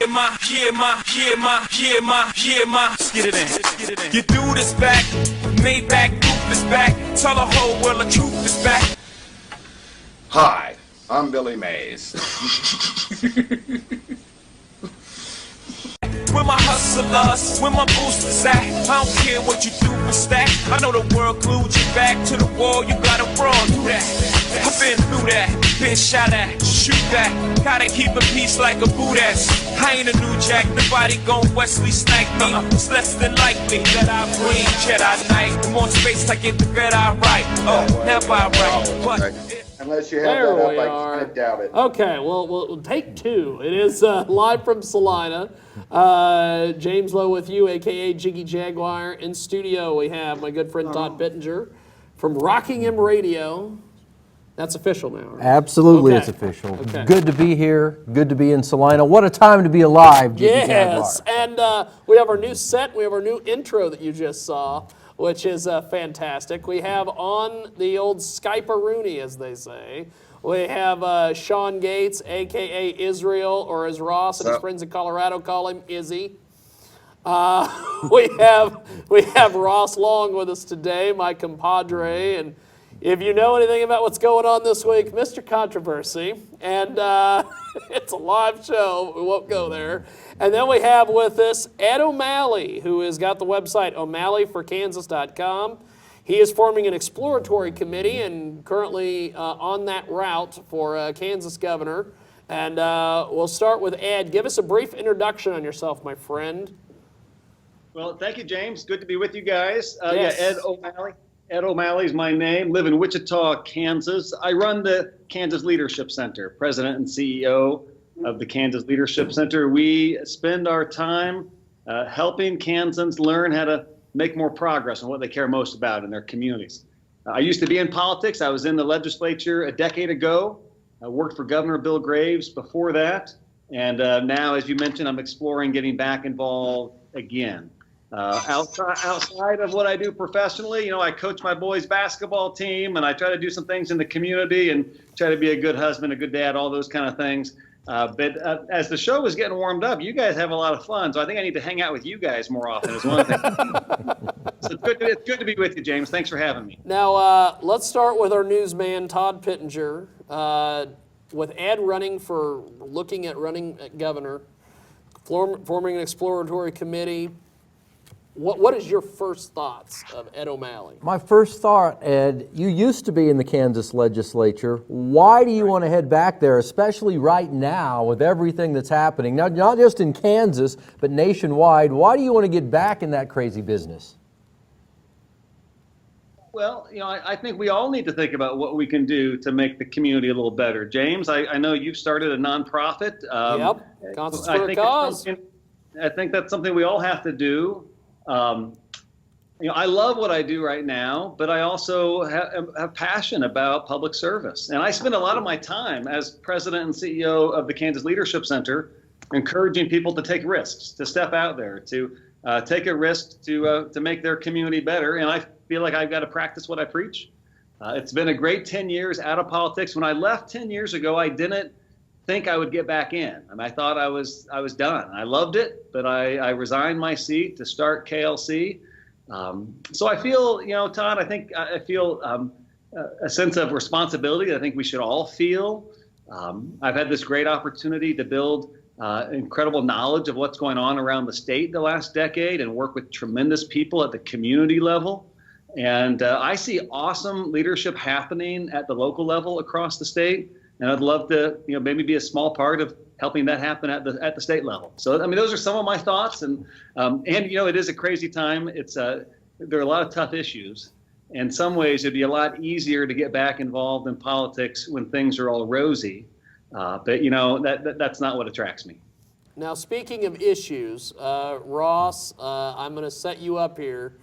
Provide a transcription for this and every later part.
Let's get it in. You do this back, made back, this back. Tell the whole world the truth is back. Hi, I'm Billy Mays. Where my hustlers, where my boosters at? I don't care what you do for stack. I know the world glued you back to the wall. You gotta run through that. I've been through that, been shot at, shoot that. Gotta keep a peace like a boot ass. I ain't a new jack, nobody gon' Wesley snipe me. It's less than likely that I bring Jedi Knight. The more space I get, the better I write. Oh, never I write. But Unless you have There that we up, are. I doubt it. Okay, well, we'll take two. It is live from Salina. James Lowe with you, a.k.a. Jiggy Jaguar. In studio, we have my good friend Todd Pittenger from Rockingham Radio. That's official now, right? Absolutely, Okay. it's official. Okay. Good to be here. Good to be in Salina. What a time to be alive, Jiggy Yes, Jaguar. and we have our new set. We have our new intro that you just saw, which is fantastic. We have on the old Skype-a-rooney, as they say. We have Sean Gates, a.k.a. Israel, or as Ross and his friends in Colorado call him, Izzy. We have Ross Long with us today, my compadre, and if you know anything about what's going on this week, Mr. Controversy, and it's a live show, we won't go there. And then we have with us Ed O'Malley, who has got the website o'malleyforkansas.com. He is forming an exploratory committee and currently on that route for Kansas governor. And we'll start with Ed. Give us a brief introduction on yourself, my friend. Well, thank you, James. Good to be with you guys. Yes. Yeah, Ed O'Malley. Ed O'Malley is my name. Live in Wichita, Kansas. I run the Kansas Leadership Center, president and CEO of the Kansas Leadership Center. We spend our time helping Kansans learn how to make more progress on what they care most about in their communities. I used to be in politics. I was in the legislature a decade ago. I worked for Governor Bill Graves before that. And now, as you mentioned, I'm exploring getting back involved again. Outside of what I do professionally, you know, I coach my boys' basketball team, and I try to do some things in the community and try to be a good husband, a good dad, all those kind of things. But as the show was getting warmed up, you guys have a lot of fun, so I think I need to hang out with you guys more often is one of the things. So it's good to be with you, James. Thanks for having me. Now, let's start with our newsman, Todd Pittenger. With Ed looking at running at governor, forming an exploratory committee, what is your first thoughts of Ed O'Malley? My first thought, Ed, you used to be in the Kansas legislature. Why do you want to head back there, especially right now with everything that's happening? Now, not just in Kansas, but nationwide. Why do you want to get back in that crazy business? Well, you know, I think we all need to think about what we can do to make the community a little better. James, I know you've started a nonprofit. Yep, Conscience for a Cause. I think that's something we all have to do. You know, I love what I do right now, but I also have passion about public service. And I spend a lot of my time as president and CEO of the Kansas Leadership Center encouraging people to take risks, to step out there, to take a risk to make their community better. And I feel like I've got to practice what I preach. It's been a great 10 years out of politics. When I left 10 years ago, I didn't think I would get back in. And I thought I was done. I loved it, but I resigned my seat to start KLC. So I feel, you know, Todd, I feel a sense of responsibility that I think we should all feel. I've had this great opportunity to build incredible knowledge of what's going on around the state the last decade and work with tremendous people at the community level. And I see awesome leadership happening at the local level across the state. And I'd love to, you know, maybe be a small part of helping that happen at the state level. So, I mean, those are some of my thoughts. And you know, it is a crazy time. There are a lot of tough issues. In some ways, it'd be a lot easier to get back involved in politics when things are all rosy. But, you know, that's not what attracts me. Now, speaking of issues, Ross, I'm going to set you up here.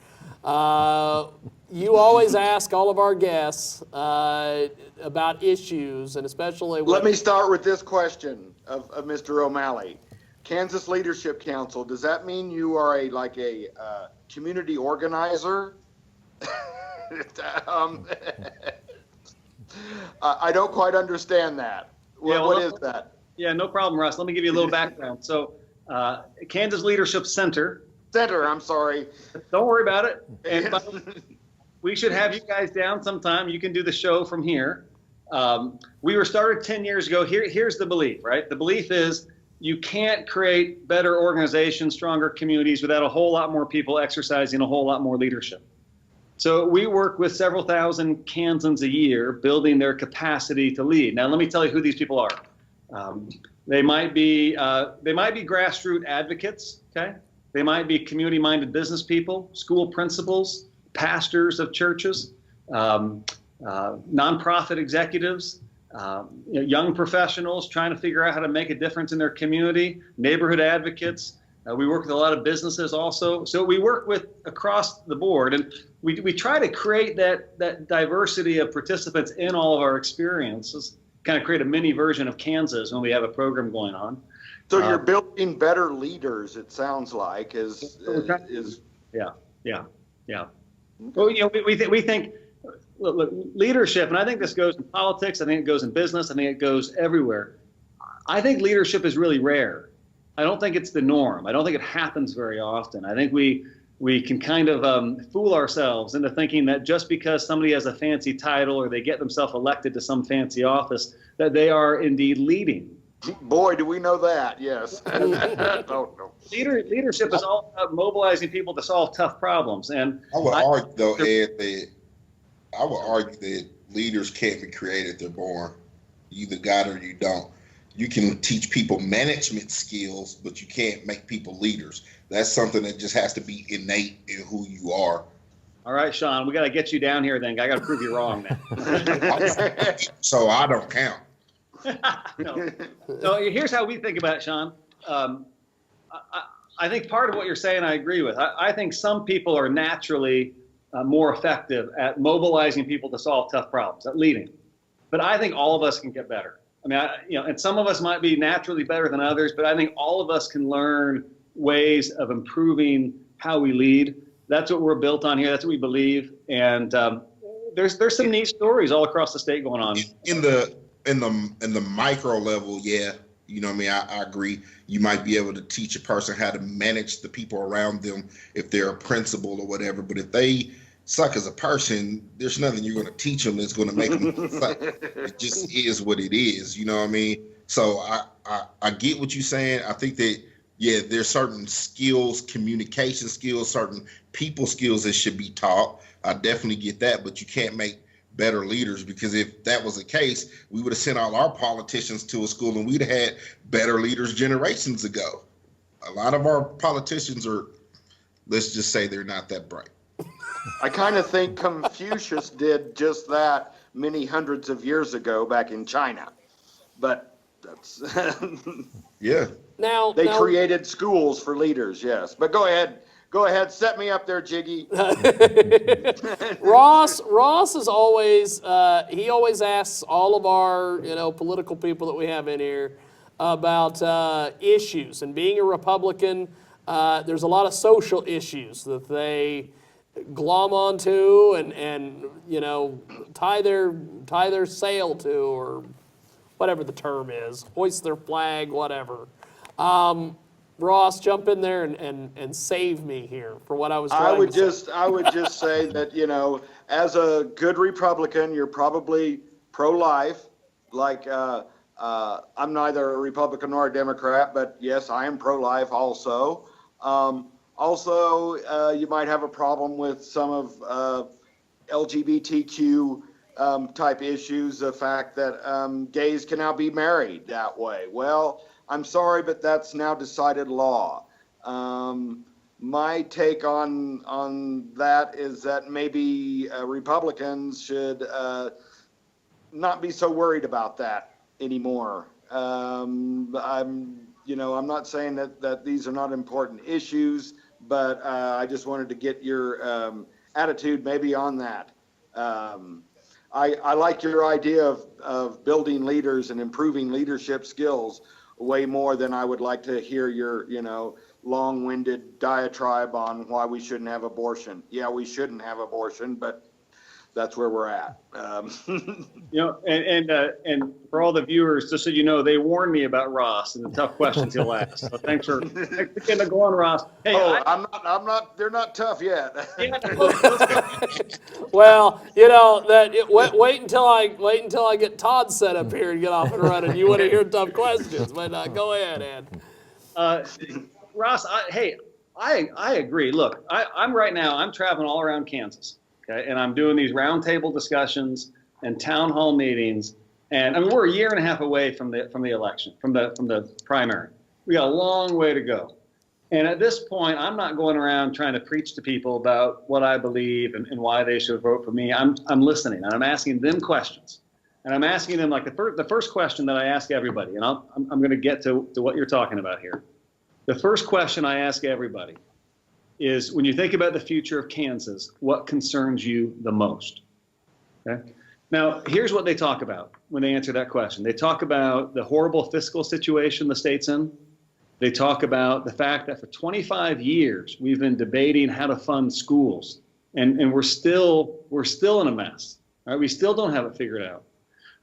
You always ask all of our guests about issues, and especially Let me start with this question of Mr. O'Malley. Kansas Leadership Council, does that mean you are a community organizer? I don't quite understand that. What is that? Yeah, no problem, Russ. Let me give you a little background. So Kansas Leadership Center. Center, I'm sorry. Don't worry about it. And, we should have you guys down sometime. You can do the show from here. We were started 10 years ago. Here's the belief, right? The belief is you can't create better organizations, stronger communities without a whole lot more people exercising a whole lot more leadership. So we work with several thousand Kansans a year building their capacity to lead. Now, let me tell you who these people are. They might be grassroots advocates, okay? They might be community-minded business people, school principals, pastors of churches, nonprofit executives, young professionals trying to figure out how to make a difference in their community, neighborhood advocates. We work with a lot of businesses also. So we work with across the board, and we try to create that diversity of participants in all of our experiences, kind of create a mini version of Kansas when we have a program going on. So you're building better leaders, it sounds like, is Yeah. Well, we think look, leadership, and I think this goes in politics, I think it goes in business, I think it goes everywhere. I think leadership is really rare. I don't think it's the norm. I don't think it happens very often. I think we can kind of fool ourselves into thinking that just because somebody has a fancy title or they get themselves elected to some fancy office, that they are indeed leading. Boy, do we know that, yes. No. Leadership is all about mobilizing people to solve tough problems. And I would argue, though, Ed, that leaders can't be created, they're born. You either got it or you don't. You can teach people management skills, but you can't make people leaders. That's something that just has to be innate in who you are. All right, Sean, we got to get you down here then. I got to prove you wrong now. So I don't count. No. So here's how we think about it, Sean. I think part of what you're saying I agree with. I think some people are naturally more effective at mobilizing people to solve tough problems, at leading. But I think all of us can get better. I mean, and some of us might be naturally better than others, but I think all of us can learn ways of improving how we lead. That's what we're built on here. That's what we believe. And there's some neat stories all across the state going on. In the micro level, yeah, you know what I mean? I agree. You might be able to teach a person how to manage the people around them if they're a principal or whatever. But if they suck as a person, there's nothing you're going to teach them that's going to make them suck. It just is what it is. You know what I mean? So I get what you're saying. I think that, yeah, there's certain skills, communication skills, certain people skills that should be taught. I definitely get that, but you can't make better leaders, because if that was the case, we would have sent all our politicians to a school and we'd have had better leaders generations ago. A lot of our politicians are, let's just say, they're not that bright. I kind of think Confucius did just that many hundreds of years ago back in China. But that's Yeah. Now they created schools for leaders, yes. But go ahead, set me up there, Jiggy. Ross is always he always asks all of our political people that we have in here about issues. And being a Republican, there's a lot of social issues that they glom onto and tie their sail to, or whatever the term is, hoist their flag, whatever. Ross, jump in there and save me here for what I was trying to say. I would just say that, as a good Republican, you're probably pro-life. Like, I'm neither a Republican nor a Democrat, but yes, I am pro-life also. Also, you might have a problem with some of LGBTQ type issues, the fact that gays can now be married that way. Well, I'm sorry, but that's now decided law. My take on that is that maybe Republicans should not be so worried about that anymore. I'm not saying that these are not important issues, but I just wanted to get your attitude maybe on that. I like your idea of building leaders and improving leadership skills way more than I would like to hear your, long-winded diatribe on why we shouldn't have abortion. Yeah, we shouldn't have abortion, but that's where we're at. You know, and for all the viewers, just so you know, they warned me about Ross and the tough questions he'll ask. So thanks for getting to go on, Ross. Hey, I'm not. They're not tough yet. Well, wait until I get Todd set up here and get off and running. You want to hear tough questions, but go ahead, Ed. Ross, I agree. Look, I'm right now, I'm traveling all around Kansas, okay, and I'm doing these roundtable discussions and town hall meetings, and I mean we're a year and a half away from the election, from the primary. We got a long way to go, and at this point, I'm not going around trying to preach to people about what I believe and why they should vote for me. I'm listening and I'm asking them questions, and I'm asking them like the first question that I ask everybody, and I'm going to get to what you're talking about here. The first question I ask everybody is, when you think about the future of Kansas, what concerns you the most? Okay. Now, here's what they talk about when they answer that question. They talk about the horrible fiscal situation the state's in. They talk about the fact that for 25 years we've been debating how to fund schools, and we're still in a mess. Right? We still don't have it figured out.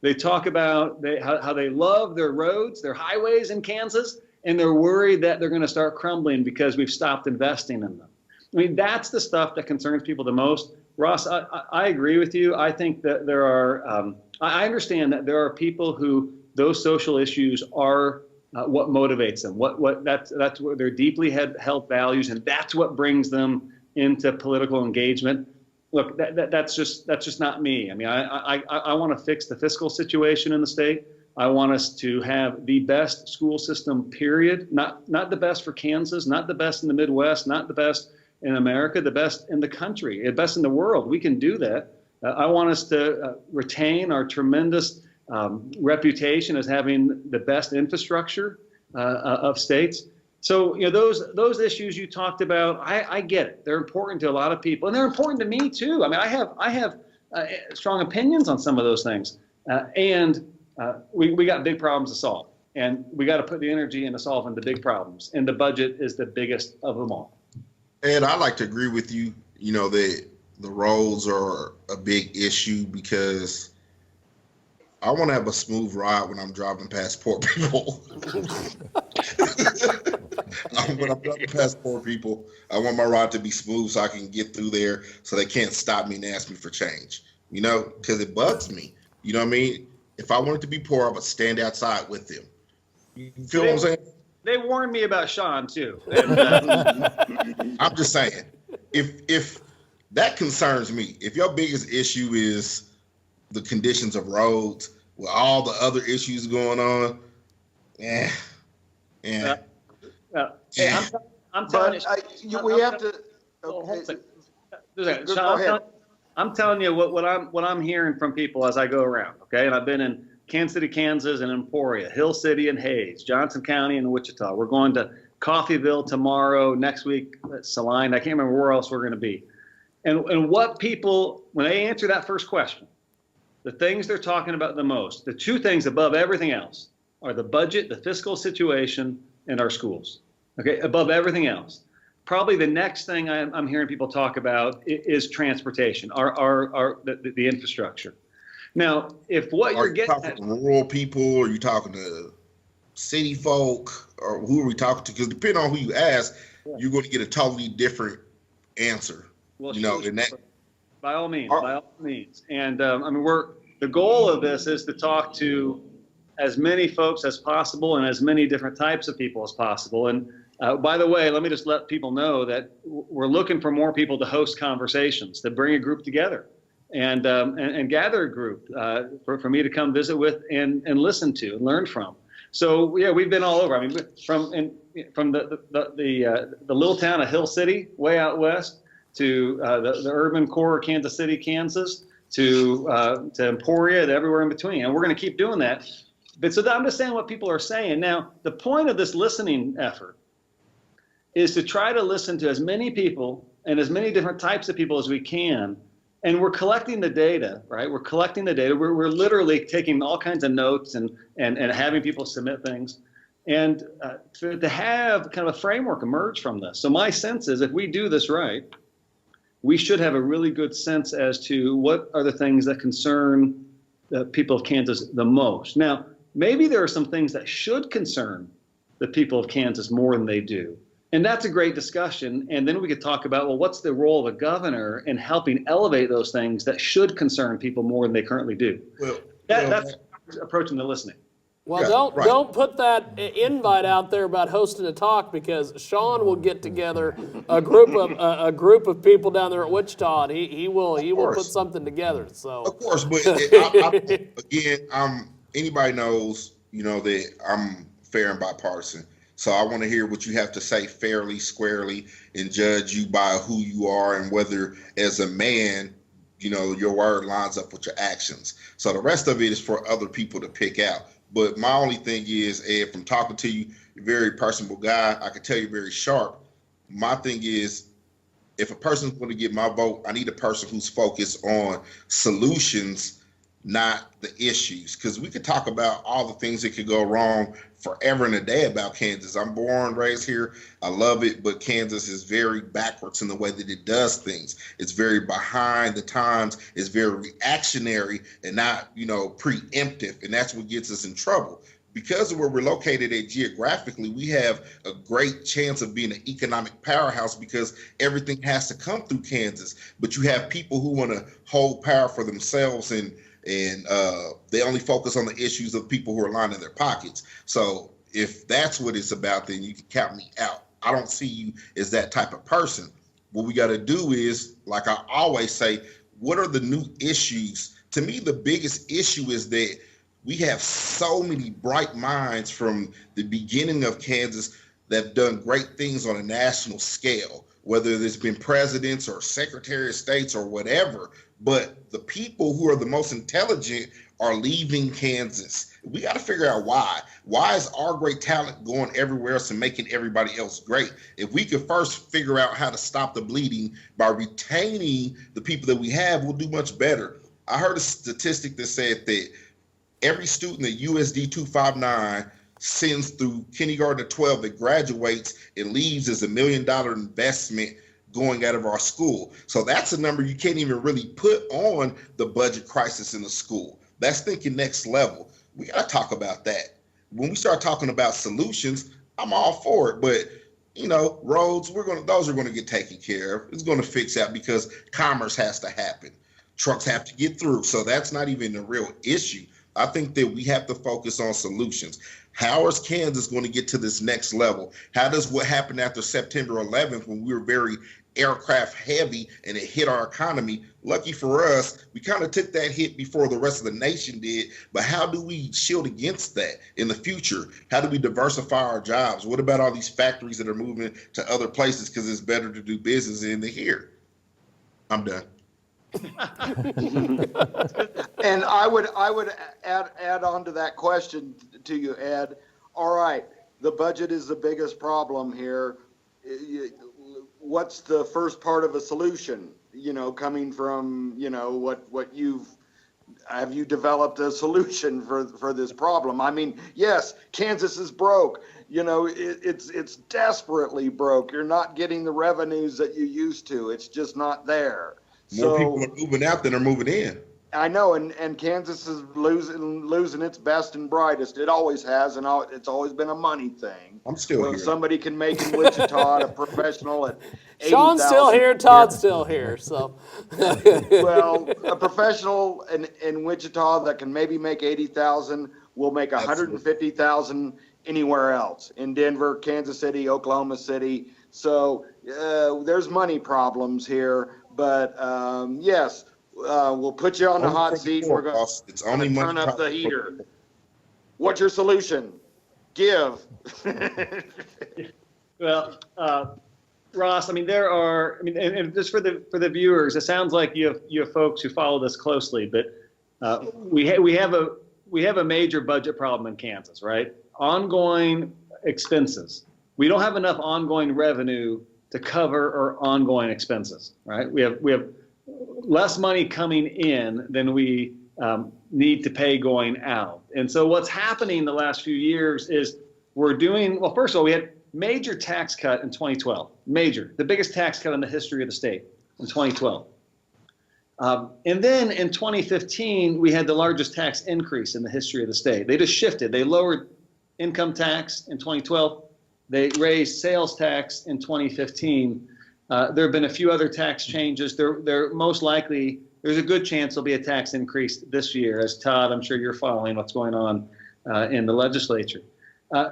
They talk about how they love their roads, their highways in Kansas, and they're worried that they're going to start crumbling because we've stopped investing in them. I mean, that's the stuff that concerns people the most. Ross, I agree with you. I think that there are, I understand that there are people who those social issues are what motivates them. That's what their deeply held values, and that's what brings them into political engagement. Look, that's just not me. I mean, I want to fix the fiscal situation in the state. I want us to have the best school system, period. Not the best for Kansas, not the best in the Midwest, not the best in America, the best in the country, the best in the world. We can do that. I want us to retain our tremendous reputation as having the best infrastructure of states. So, you know, those issues you talked about, I get it. They're important to a lot of people, and they're important to me too. I mean, I have strong opinions on some of those things, and we got big problems to solve, and we got to put the energy into solving the big problems, and the budget is the biggest of them all. And I like to agree with you. You know, the roads are a big issue because I want to have a smooth ride when I'm driving past poor people. When I'm driving past poor people, I want my ride to be smooth so I can get through there so they can't stop me and ask me for change, you know, because it bugs me. You know what I mean? If I wanted to be poor, I would stand outside with them. You feel what I'm saying? They warned me about Sean too. I'm just saying, if that concerns me, if your biggest issue is the conditions of roads with all the other issues going on, I'm telling you, we have to. Okay. Sean, I'm telling you what I'm hearing from people as I go around. Okay, and I've been in Kansas City, Kansas, and Emporia, Hill City, and Hayes, Johnson County, and Wichita. We're going to Coffeyville tomorrow. Next week, Salina. I can't remember where else we're going to be. And what people, when they answer that first question, the things they're talking about the most, the two things above everything else, are the budget, the fiscal situation, and our schools. Okay, above everything else. Probably the next thing I'm hearing people talk about is transportation, the infrastructure. Now, if what you're getting at, rural people, or are you talking to city folk, or who are we talking to? Because depending on who you ask, you're going to get a totally different answer. Well, you know, in that. By all means. And I mean, the goal of this is to talk to as many folks as possible and as many different types of people as possible. And by the way, let me just let people know that we're looking for more people to host conversations, to bring a group together and gather a group for me to come visit with and listen to and learn from. So yeah, we've been all over. I mean, from the little town of Hill City, way out west, to the urban core of Kansas City, Kansas, to Emporia, and everywhere in between. And we're going to keep doing that. But so I'm just saying what people are saying. Now, the point of this listening effort is to try to listen to as many people and as many different types of people as we can. And we're collecting the data, right? We're collecting the data. We're literally taking all kinds of notes and having people submit things. And to have kind of a framework emerge from this. So my sense is if we do this right, we should have a really good sense as to what are the things that concern the people of Kansas the most. Now, maybe there are some things that should concern the people of Kansas more than they do. And that's a great discussion. And then we could talk about, well, what's the role of a governor in helping elevate those things that should concern people more than they currently do? Well, That's approaching the listening. Well, Yeah, don't put that invite out there about hosting a talk, because Sean will get together a group of people down there at Wichita, and he will put something together. So Of course, but again, anybody knows, that I'm fair and bipartisan. So I want to hear what you have to say fairly, squarely, and judge you by who you are and whether, as a man, your word lines up with your actions. So the rest of it is for other people to pick out. But my only thing is, Ed, from talking to you, you're a very personable guy. I can tell you're very sharp. My thing is, if a person's going to get my vote, I need a person who's focused on solutions, not the issues. Because we could talk about all the things that could go wrong forever and a day about Kansas. I'm born, raised here. I love it, but Kansas is very backwards in the way that it does things. It's very behind the times. It's very reactionary and not, preemptive. And that's what gets us in trouble. Because of where we're located at geographically, we have a great chance of being an economic powerhouse because everything has to come through Kansas. But you have people who want to hold power for themselves and they only focus on the issues of people who are lining their pockets. So if that's what it's about, then you can count me out. I don't see you as that type of person. What we got to do is, like I always say, what are the new issues? To me, the biggest issue is that we have so many bright minds from the beginning of Kansas that have done great things on a national scale, whether there's been presidents or secretary of states or whatever. But the people who are the most intelligent are leaving Kansas. We got to figure out why. Why is our great talent going everywhere else and making everybody else great? If we could first figure out how to stop the bleeding by retaining the people that we have, we'll do much better. I heard a statistic that said that every student at USD 259 sends through kindergarten to 12 that graduates and leaves as $1 million investment going out of our school. So that's a number you can't even really put on the budget crisis in the school. That's thinking next level. We got to talk about that. When we start talking about solutions, I'm all for it. But, roads, those are going to get taken care of. It's going to fix out because commerce has to happen. Trucks have to get through. So that's not even a real issue. I think that we have to focus on solutions. How is Kansas going to get to this next level? How does what happened after September 11th, when we were very aircraft heavy and it hit our economy? Lucky for us, we kind of took that hit before the rest of the nation did. But how do we shield against that in the future? How do we diversify our jobs? What about all these factories that are moving to other places because it's better to do business in here? I'm done. And I would add on to that question to you, Ed. All right, the budget is the biggest problem here. What's the first part of a solution? Coming from what have you developed a solution for this problem? I mean, yes, Kansas is broke. It's desperately broke. You're not getting the revenues that you used to. It's just not there. More people are moving out than are moving in. I know, and Kansas is losing its best and brightest. It always has, and it's always been a money thing. I'm still here. Somebody can make in Wichita a professional at 80,000. Sean's still here, Todd's still here. So, well, a professional in Wichita that can maybe make 80,000 will make 150,000 anywhere else, in Denver, Kansas City, Oklahoma City. So there's money problems here. But yes, we'll put you on the hot seat. We're going to turn up the heater. What's your solution? Give. Well, Ross, and just for the viewers, it sounds like you have folks who follow this closely, but we have a major budget problem in Kansas, right? Ongoing expenses. We don't have enough ongoing revenue to cover our ongoing expenses, right? We have less money coming in than we need to pay going out. And so what's happening the last few years is well, first of all, we had major tax cut in 2012, the biggest tax cut in the history of the state. in 2012. And then in 2015, we had the largest tax increase in the history of the state. They just shifted. They lowered income tax in 2012. They raised sales tax in 2015. There have been a few other tax changes. They're most likely, there's a good chance there'll be a tax increase this year. As Todd, I'm sure you're following what's going on in the legislature.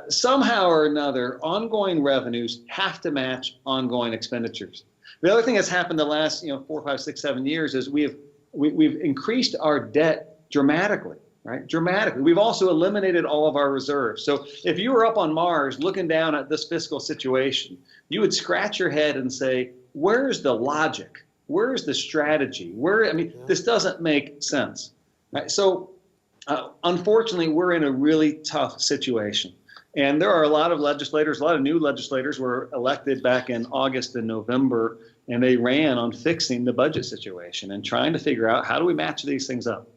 Somehow or another, ongoing revenues have to match ongoing expenditures. The other thing that's happened the last 4, 5, 6, 7 years is we've increased our debt dramatically, right? Dramatically. We've also eliminated all of our reserves. So if you were up on Mars looking down at this fiscal situation, you would scratch your head and say, where's the logic? Where's the strategy? This doesn't make sense. Right? So unfortunately, we're in a really tough situation. And there are a lot of legislators, a lot of new legislators were elected back in August and November, and they ran on fixing the budget situation and trying to figure out how do we match these things up.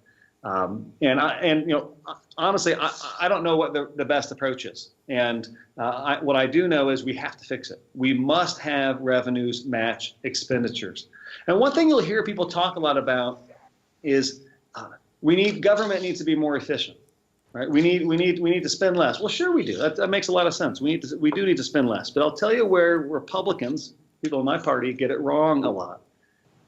Honestly, I don't know what the best approach is. And what I do know is we have to fix it. We must have revenues match expenditures. And one thing you'll hear people talk a lot about is government needs to be more efficient. Right? We need to spend less. Well, sure we do. That makes a lot of sense. We do need to spend less. But I'll tell you where Republicans, people in my party, get it wrong a lot,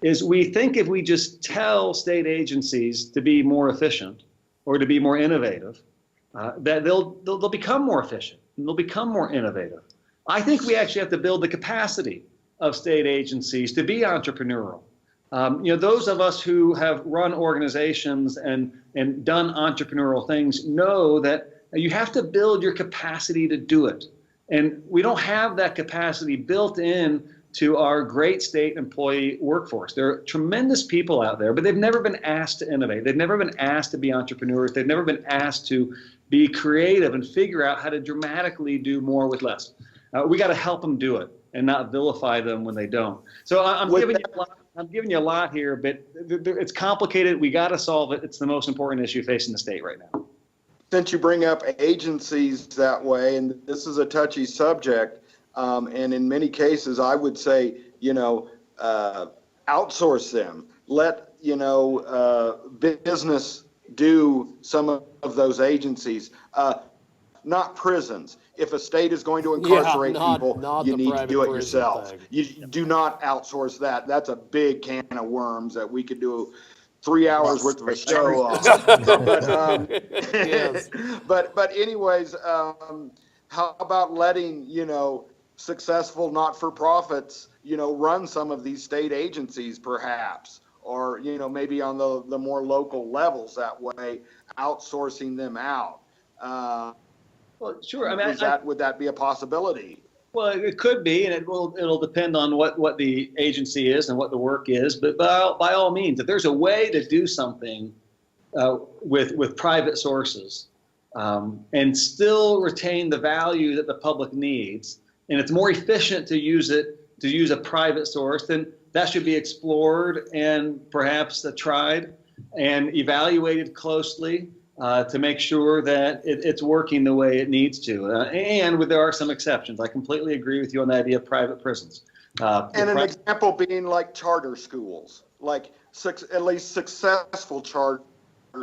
is we think if we just tell state agencies to be more efficient or to be more innovative, that they'll become more efficient and they'll become more innovative. I think we actually have to build the capacity of state agencies to be entrepreneurial. Those of us who have run organizations and done entrepreneurial things know that you have to build your capacity to do it. And we don't have that capacity built in to our great state employee workforce. There are tremendous people out there, but they've never been asked to innovate. They've never been asked to be entrepreneurs. They've never been asked to be creative and figure out how to dramatically do more with less. We got to help them do it and not vilify them when they don't. So I'm giving you a lot here, but it's complicated. We got to solve it. It's the most important issue facing the state right now. Since you bring up agencies that way, and this is a touchy subject, and in many cases, I would say, outsource them. Let, business do some of those agencies, not prisons. If a state is going to incarcerate people, you need to do it yourself. You do not outsource that. That's a big can of worms that we could do 3 hours worth of a show on. But anyways, how about letting, successful not-for-profits, run some of these state agencies perhaps, or, maybe on the more local levels that way, outsourcing them out. Well, sure. Would that be a possibility? Well, it could be, and it'll depend on what the agency is and what the work is. But by all means, if there's a way to do something with private sources and still retain the value that the public needs, and it's more efficient to use a private source, then that should be explored and perhaps tried and evaluated closely. To make sure that it's working the way it needs to. And there are some exceptions. I completely agree with you on the idea of private prisons. And an example being like charter schools, like at least successful charter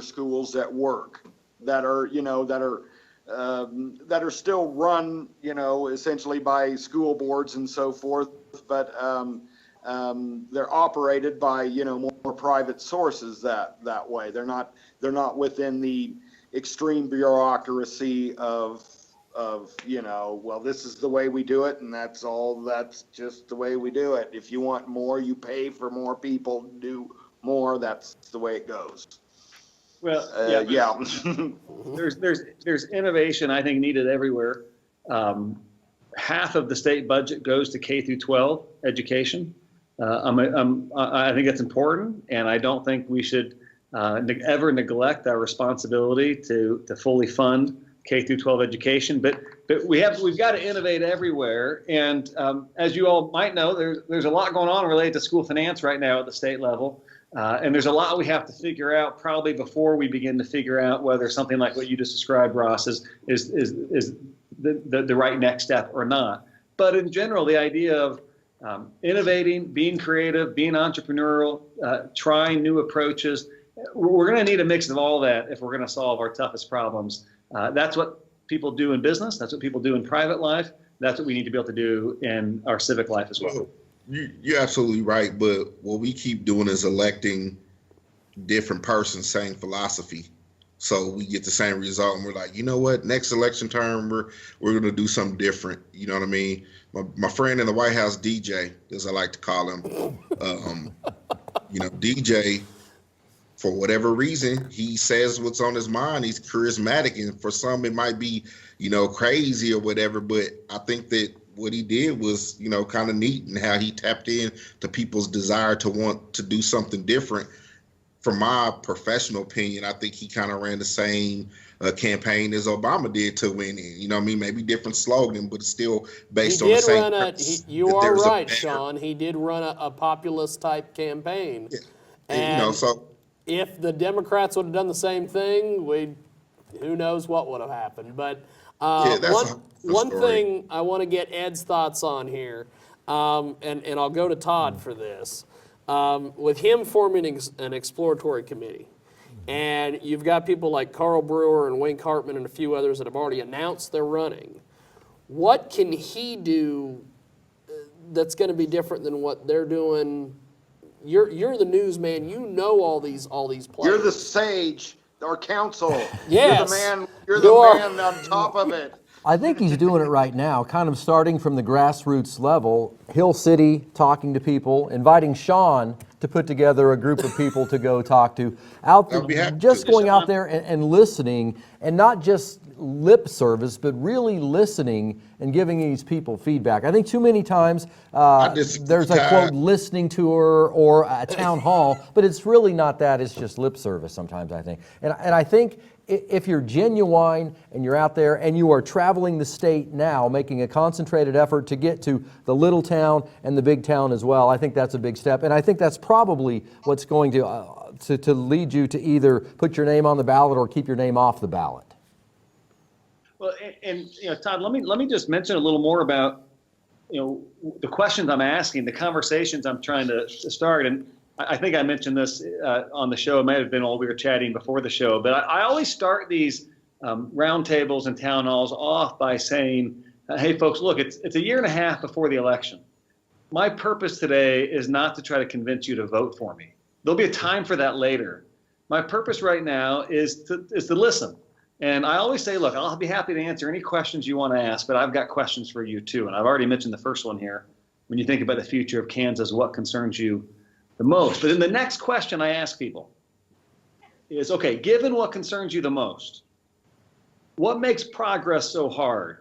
schools that work, that are still run, essentially by school boards and so forth, but they're operated by, more private sources that way. They're not within the extreme bureaucracy of, well, this is the way we do it, and that's just the way we do it. If you want more, you pay for more people to do more. That's the way it goes. Well, yeah. There's innovation, I think, needed everywhere. Half of the state budget goes to K through 12 education. I think it's important, and I don't think we should ever neglect our responsibility to fully fund K through 12 education. But we've got to innovate everywhere. And as you all might know, there's a lot going on related to school finance right now at the state level, and there's a lot we have to figure out probably before we begin to figure out whether something like what you just described, Ross, is the right next step or not. But in general, the idea of innovating, being creative, being entrepreneurial, trying new approaches. We're going to need a mix of all that if we're going to solve our toughest problems. That's what people do in business. That's what people do in private life. That's what we need to be able to do in our civic life as well. You're absolutely right. But what we keep doing is electing different persons, same philosophy. So we get the same result, and we're like, you know what? Next election term, we're going to do something different. You know what I mean? My friend in the White House, DJ, as I like to call him, DJ, for whatever reason, he says what's on his mind. He's charismatic, and for some, it might be, crazy or whatever. But I think that what he did was, kind of neat, and how he tapped in to people's desire to want to do something different. From my professional opinion, I think he kind of ran the same campaign as Obama did to win in. You know what I mean? Maybe different slogan, but still based on the same premise. You are right, Sean. He did run a populist type campaign. Yeah. And so if the Democrats would have done the same thing, who knows what would have happened. But one thing I want to get Ed's thoughts on here, and I'll go to Todd for this. With him forming an exploratory committee, and you've got people like Carl Brewer and Wink Hartman and a few others that have already announced they're running, what can he do that's going to be different than what they're doing? You're the newsman. You know all these players. You're the sage, our counsel. Yes. You're the man on top of it. I think he's doing it right now, kind of starting from the grassroots level, Hill City, talking to people, inviting Sean to put together a group of people to go talk to, going out there and listening, and not just lip service, but really listening and giving these people feedback. I think too many times there's a quote listening tour or a town hall, but it's really not that. It's just lip service sometimes, I think. And I think if you're genuine and you're out there and you are traveling the state now, making a concentrated effort to get to the little town and the big town as well, I think that's a big step. And I think that's probably what's going to lead you to either put your name on the ballot or keep your name off the ballot. Well, and Todd, let me just mention a little more about the questions I'm asking, the conversations I'm trying to start. And I think I mentioned this on the show. It might have been while we were chatting before the show, but I always start these roundtables and town halls off by saying, hey, folks, look, it's a year and a half before the election. My purpose today is not to try to convince you to vote for me. There'll be a time for that later. My purpose right now is to listen. And I always say, look, I'll be happy to answer any questions you want to ask, but I've got questions for you too. And I've already mentioned the first one here. When you think about the future of Kansas, what concerns you the most? But then the next question I ask people is, okay, given what concerns you the most, what makes progress so hard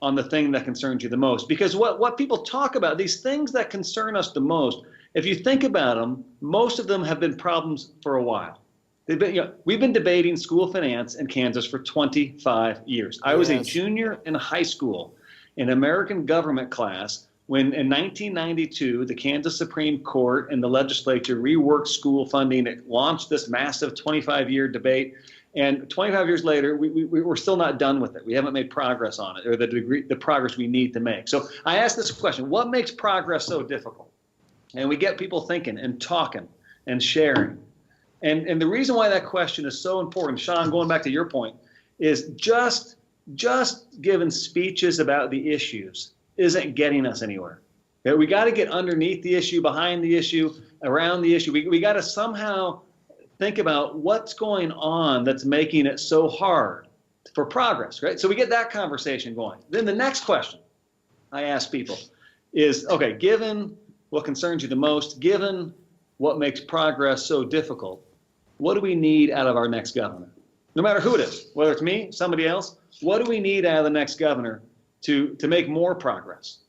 on the thing that concerns you the most? Because what people talk about, these things that concern us the most, if you think about them, most of them have been problems for a while. We've been debating school finance in Kansas for 25 years. I was a junior in high school in American government class when in 1992, the Kansas Supreme Court and the legislature reworked school funding. It launched this massive 25-year debate. And 25 years later, we're still not done with it. We haven't made progress on it, or the progress we need to make. So I asked this question: what makes progress so difficult? And we get people thinking and talking and sharing. And the reason why that question is so important, Sean, going back to your point, is just giving speeches about the issues isn't getting us anywhere. We got to get underneath the issue, behind the issue, around the issue. We got to somehow think about what's going on that's making it so hard for progress, right? So we get that conversation going. Then the next question I ask people is, okay, given what concerns you the most, given what makes progress so difficult, what do we need out of our next governor? No matter who it is, whether it's me, somebody else, what do we need out of the next governor to make more progress?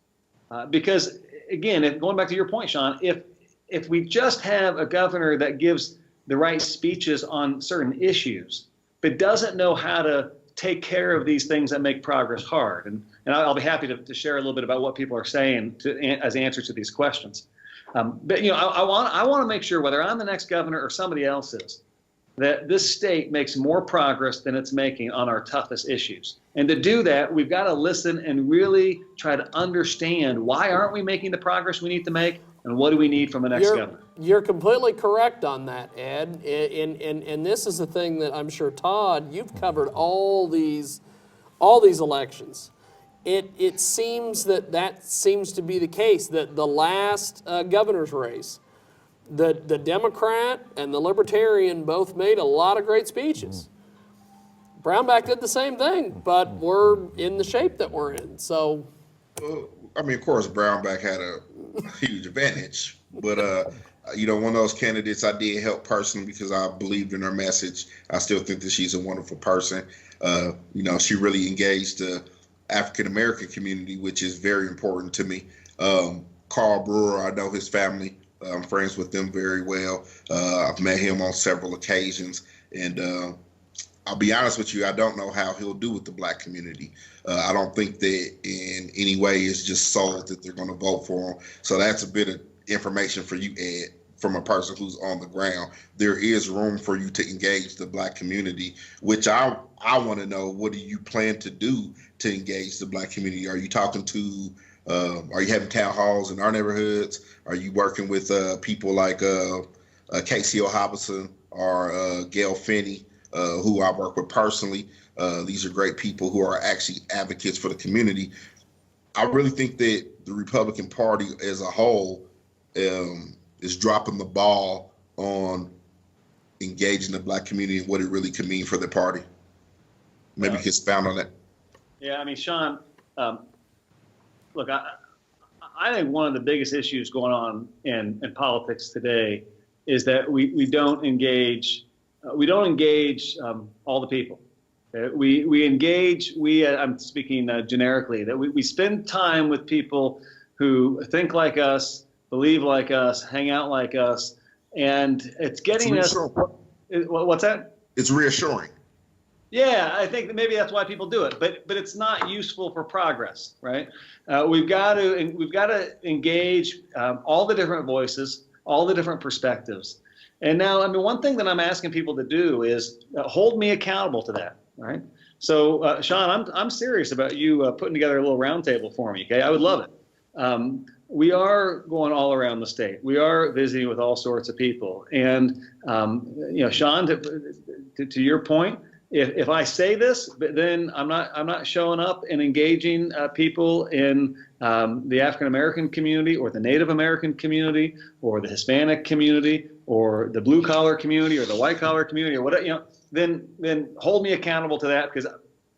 Because again, going back to your point, Sean, if we just have a governor that gives the right speeches on certain issues, but doesn't know how to take care of these things that make progress hard, and I'll be happy to share a little bit about what people are saying as answers to these questions. But I want to make sure, whether I'm the next governor or somebody else is, that this state makes more progress than it's making on our toughest issues. And to do that, we've got to listen and really try to understand why aren't we making the progress we need to make, and what do we need from the next governor. You're completely correct on that, Ed. And this is the thing that I'm sure, Todd, you've covered all these elections. It seems that seems to be the case, that the last governor's race, the Democrat and the Libertarian both made a lot of great speeches. Brownback did the same thing, but we're in the shape that we're in. So, I mean, of course, Brownback had a huge advantage, but one of those candidates I did help personally because I believed in her message. I still think that she's a wonderful person. She really engaged the African American community, which is very important to me. Carl Brewer, I know his family. I'm friends with them very well. I've met him on several occasions, and I'll be honest with you, I don't know how he'll do with the black community. I don't think that in any way it's just sold that they're going to vote for him. So that's a bit of information for you, Ed, from a person who's on the ground. There is room for you to engage the black community, which I want to know, what do you plan to do to engage the black community? Are you talking to, are you having town halls in our neighborhoods? Are you working with people like Casey O'Hobson or Gail Finney? Who I work with personally. These are great people who are actually advocates for the community. I really think that the Republican Party as a whole is dropping the ball on engaging the black community and what it really could mean for the party. Maybe you can expound on that. Yeah, I mean, Sean, look, I think one of the biggest issues going on in politics today is that we don't engage all the people. We engage, I'm speaking generically, that we spend time with people who think like us, believe like us, hang out like us, and it's getting us. What's that? It's reassuring. Yeah, I think that maybe that's why people do it, but it's not useful for progress, right? We've got to engage all the different voices, all the different perspectives. And now, I mean, one thing that I'm asking people to do is hold me accountable to that, right? So, Sean, I'm serious about you putting together a little roundtable for me, okay? I would love it. We are going all around the state. We are visiting with all sorts of people. And, Sean, to your point, if I say this, but then I'm not showing up and engaging people in the African American community or the Native American community or the Hispanic community or the blue collar community or the white collar community or whatever, then hold me accountable to that, because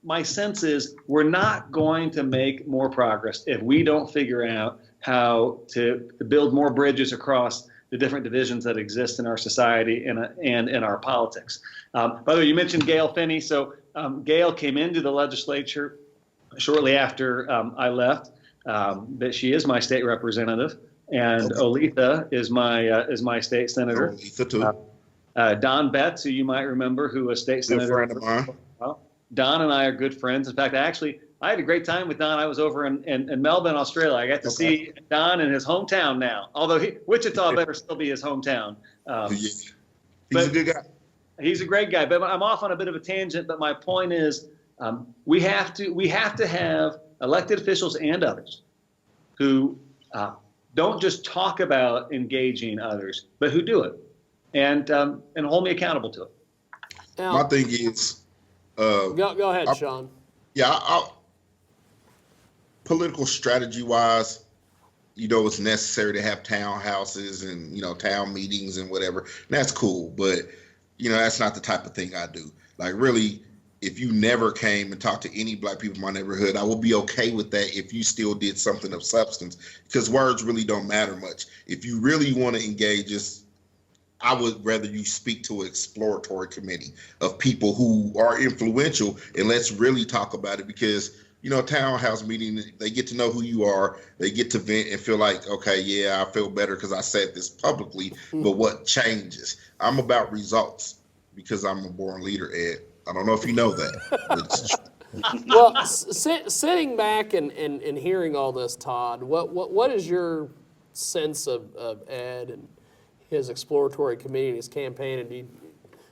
my sense is we're not going to make more progress if we don't figure out how to build more bridges across the different divisions that exist in our society and in our politics. By the way, you mentioned Gail Finney. So Gail came into the legislature shortly after I left, but she is my state representative, and Oletha is my state senator. Oletha too. Don Betts, who you might remember, who was state senator. Good friend of mine. Don and I are good friends. In fact, I had a great time with Don. I was over in Melbourne, Australia. I got to see Don in his hometown now, although Wichita better still be his hometown. He's a good guy. He's a great guy, but I'm off on a bit of a tangent. But my point is, we have to have elected officials and others who don't just talk about engaging others, but who do it, and hold me accountable to it. Now, My thing is, go ahead, Sean. Yeah, political strategy wise, it's necessary to have townhouses and town meetings and whatever. And that's cool, but that's not the type of thing I do. Like, really, if you never came and talked to any black people in my neighborhood, I would be okay with that if you still did something of substance, because words really don't matter much. If you really want to engage us, I would rather you speak to an exploratory committee of people who are influential, and let's really talk about it, because townhouse meeting, they get to know who you are, they get to vent and feel like, okay, yeah, I feel better because I said this publicly, but what changes? I'm about results because I'm a born leader, Ed. I don't know if you know that. Well, sitting back and hearing all this, Todd, what is your sense of Ed and his exploratory committee, his campaign, and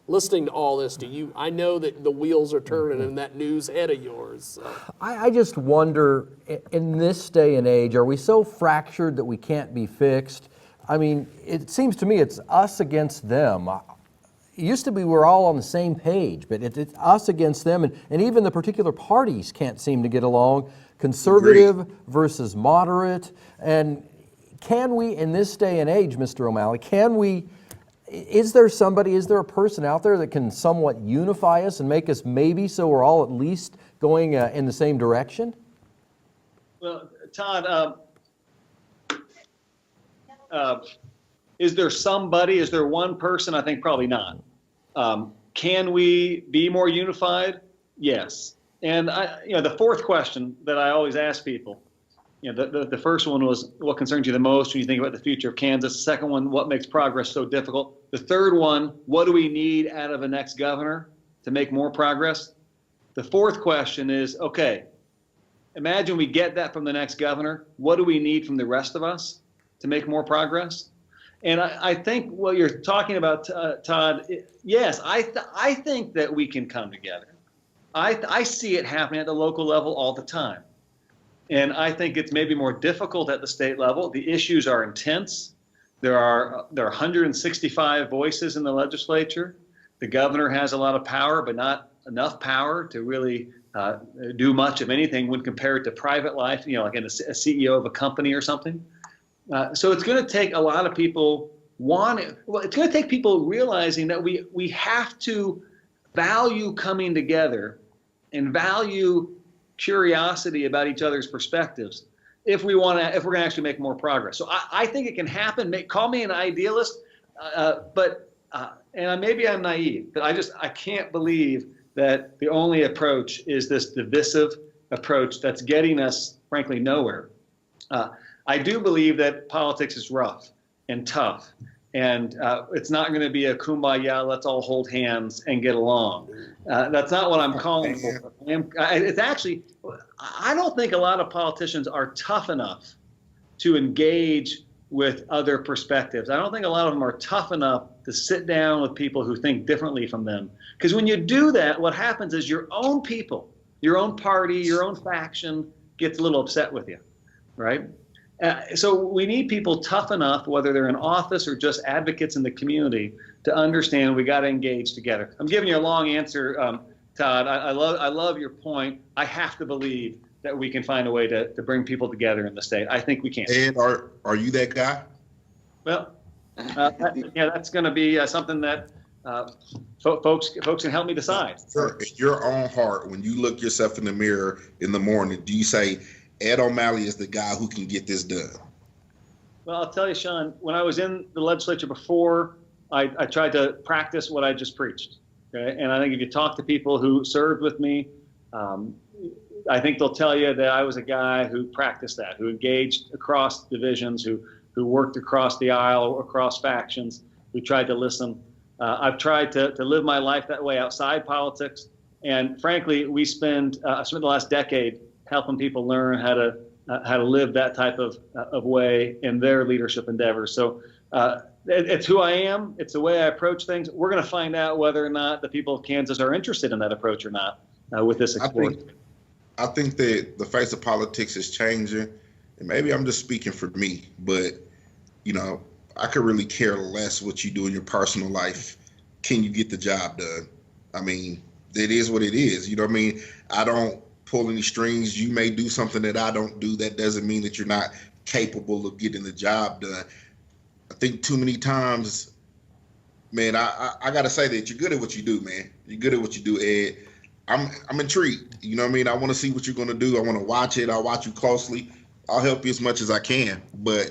listening to all this, I know that the wheels are turning in that news head of yours. So. I just wonder, in this day and age, are we so fractured that we can't be fixed? I mean, it seems to me it's us against them. It used to be we're all on the same page, but it's us against them, and even the particular parties can't seem to get along. Conservative versus moderate. And can we, in this day and age, Mr. O'Malley, is there a person out there that can somewhat unify us and make us maybe so we're all at least going in the same direction? Well, Todd, is there one person? I think probably not. Can we be more unified? Yes. And the fourth question that I always ask people, the first one was, what concerns you the most when you think about the future of Kansas? The second one, what makes progress so difficult? The third one, what do we need out of the next governor to make more progress? The fourth question is, okay, imagine we get that from the next governor. What do we need from the rest of us to make more progress? And I think what you're talking about, Todd, yes, I think that we can come together. I see it happening at the local level all the time. And I think it's maybe more difficult at the state level. The issues are intense. There are 165 voices in the legislature. The governor has a lot of power, but not enough power to really do much of anything when compared to private life, like a CEO of a company or something. So it's going to take a lot of people it's going to take people realizing that we have to value coming together and value curiosity about each other's perspectives if we're going to actually make more progress. So I think it can happen. Call me an idealist, but maybe I'm naive, but I can't believe that the only approach is this divisive approach that's getting us, frankly, nowhere. I do believe that politics is rough and tough, and it's not going to be a kumbaya, let's all hold hands and get along. That's not what I'm calling for. It's actually, I don't think a lot of politicians are tough enough to engage with other perspectives. I don't think a lot of them are tough enough to sit down with people who think differently from them. Because when you do that, what happens is your own people, your own party, your own faction gets a little upset with you, right? So we need people tough enough, whether they're in office or just advocates in the community, to understand we got to engage together. I'm giving you a long answer, Todd. I love your point. I have to believe that we can find a way to bring people together in the state. I think we can. And are you that guy? Well, that's going to be something that folks can help me decide. Sure. In your own heart, when you look yourself in the mirror in the morning, do you say, Ed O'Malley is the guy who can get this done? Well, I'll tell you, Sean, when I was in the legislature before, I tried to practice what I just preached. Okay? And I think if you talk to people who served with me, I think they'll tell you that I was a guy who practiced that, who engaged across divisions, who worked across the aisle, across factions, who tried to listen. I've tried to live my life that way outside politics. And frankly, I spent the last decade helping people learn how to live that type of way in their leadership endeavors. So it's who I am. It's the way I approach things. We're going to find out whether or not the people of Kansas are interested in that approach or not with this explosion. I think that the face of politics is changing, and maybe I'm just speaking for me, but I could really care less what you do in your personal life. Can you get the job done? I mean, it is what it is. You know what I mean? I don't pull any strings. You may do something that I don't do. That doesn't mean that you're not capable of getting the job done. I think too many times, man, I got to say that you're good at what you do, man. You're good at what you do, Ed. I'm intrigued. You know what I mean? I want to see what you're going to do. I want to watch it. I'll watch you closely. I'll help you as much as I can. But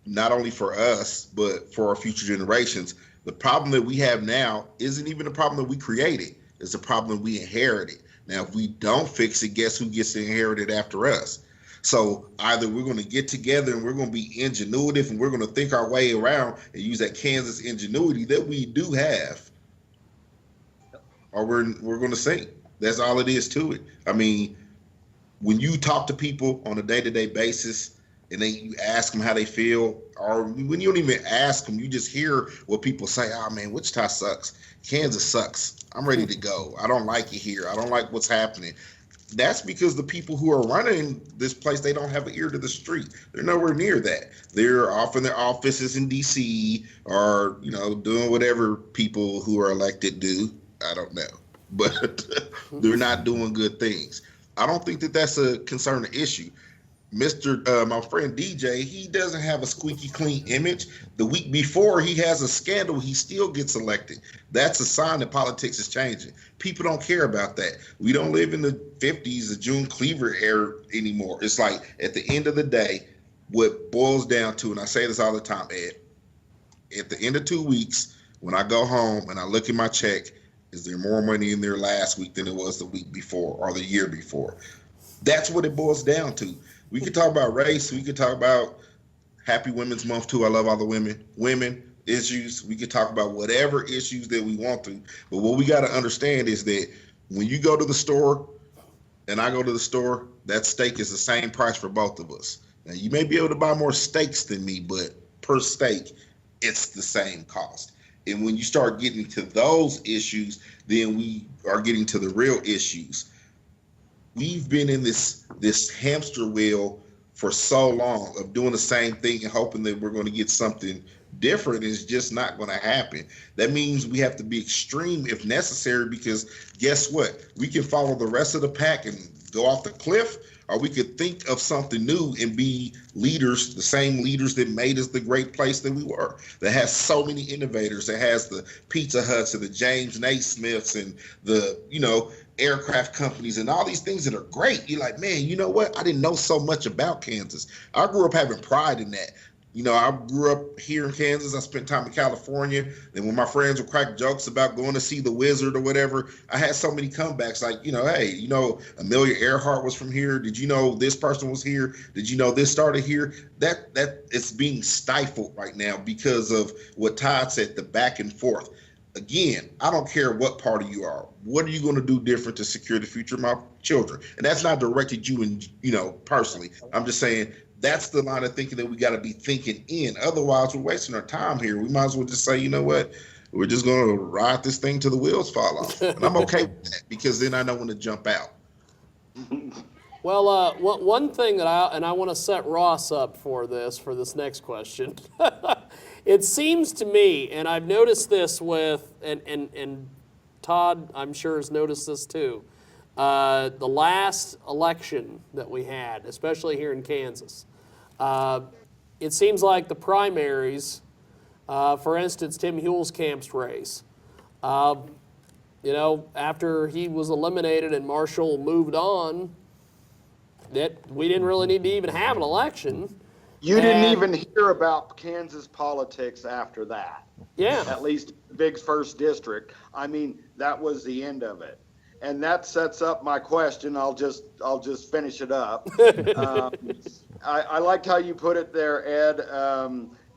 not only for us, but for our future generations. The problem that we have now isn't even the problem that we created. It's the problem that we inherited. Now, if we don't fix it, guess who gets to inherit it after us? So either we're going to get together and we're going to be ingenuitive and we're going to think our way around and use that Kansas ingenuity that we do have, or we're going to sink. That's all it is to it. I mean, when you talk to people on a day-to-day basis, and then you ask them how they feel, or when you don't even ask them, you just hear what people say. Oh man, Wichita sucks. Kansas sucks. I'm ready to go. I don't like it here. I don't like what's happening. That's because the people who are running this place, they don't have an ear to the street. They're nowhere near that. They're off in their offices in DC, or, you know, doing whatever people who are elected do. I don't know, but they're not doing good things. I don't think that that's a concerning issue. My friend DJ, he doesn't have a squeaky clean image. The week before he has a scandal, he still gets elected. That's a sign that politics is changing. People don't care about that. We don't live in the 50s, the June Cleaver era anymore. It's like, at the end of the day, what boils down to, and I say this all the time, Ed, at the end of 2 weeks, when I go home and I look at my check, is there more money in there last week than it was the week before or the year before? That's what it boils down to. We could talk about race. We could talk about Happy Women's Month too. I love all the women issues. We could talk about whatever issues that we want to. But what we got to understand is that when you go to the store and I go to the store, that steak is the same price for both of us. Now, you may be able to buy more steaks than me, but per steak, it's the same cost. And when you start getting to those issues, then we are getting to the real issues. We've been in this hamster wheel for so long of doing the same thing and hoping that we're going to get something different. Is just not going to happen. That means we have to be extreme if necessary, because guess what? We can follow the rest of the pack and go off the cliff, or we could think of something new and be leaders, the same leaders that made us the great place that we were, that has so many innovators, that has the Pizza Huts and the James Naismiths and the, you know, aircraft companies and all these things that are great. You're like, man, you know what? I didn't know so much about Kansas. I grew up having pride in that. You know, I grew up here in Kansas. I spent time in California. And when my friends would crack jokes about going to see the Wizard or whatever, I had so many comebacks like, you know, hey, you know, Amelia Earhart was from here. Did you know this person was here? Did you know this started here? That it's being stifled right now because of what Todd said, the back and forth. Again, I don't care what party you are. What are you going to do different to secure the future of my children? And that's not directed you and, you know, personally. I'm just saying that's the line of thinking that we got to be thinking in. Otherwise, we're wasting our time here. We might as well just say, you know what? We're just going to ride this thing till the wheels fall off. And I'm okay with that, because then I know when to jump out. Well, one thing that I want to set Ross up for this next question. It seems to me, and I've noticed this with, and Todd, I'm sure, has noticed this too, the last election that we had, especially here in Kansas, it seems like the primaries, for instance, Tim Huelscamp's race, you know, after he was eliminated and Marshall moved on, that we didn't really need to even have an election. You didn't even hear about Kansas politics after that. Yeah. At least Big's first district. I mean, that was the end of it. And that sets up my question. I'll just finish it up. I liked how you put it there, Ed.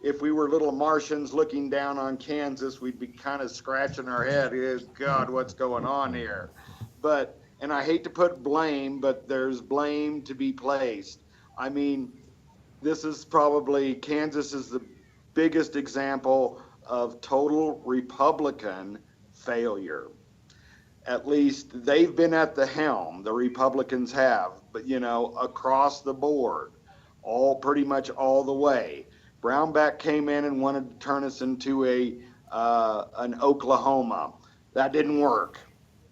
If we were little Martians looking down on Kansas, we'd be kind of scratching our head. God, what's going on here? But, and I hate to put blame, but there's blame to be placed. I mean, this is probably, Kansas is the biggest example of total Republican failure. At least they've been at the helm, the Republicans have, but you know, across the board, pretty much all the way. Brownback came in and wanted to turn us into an Oklahoma. That didn't work.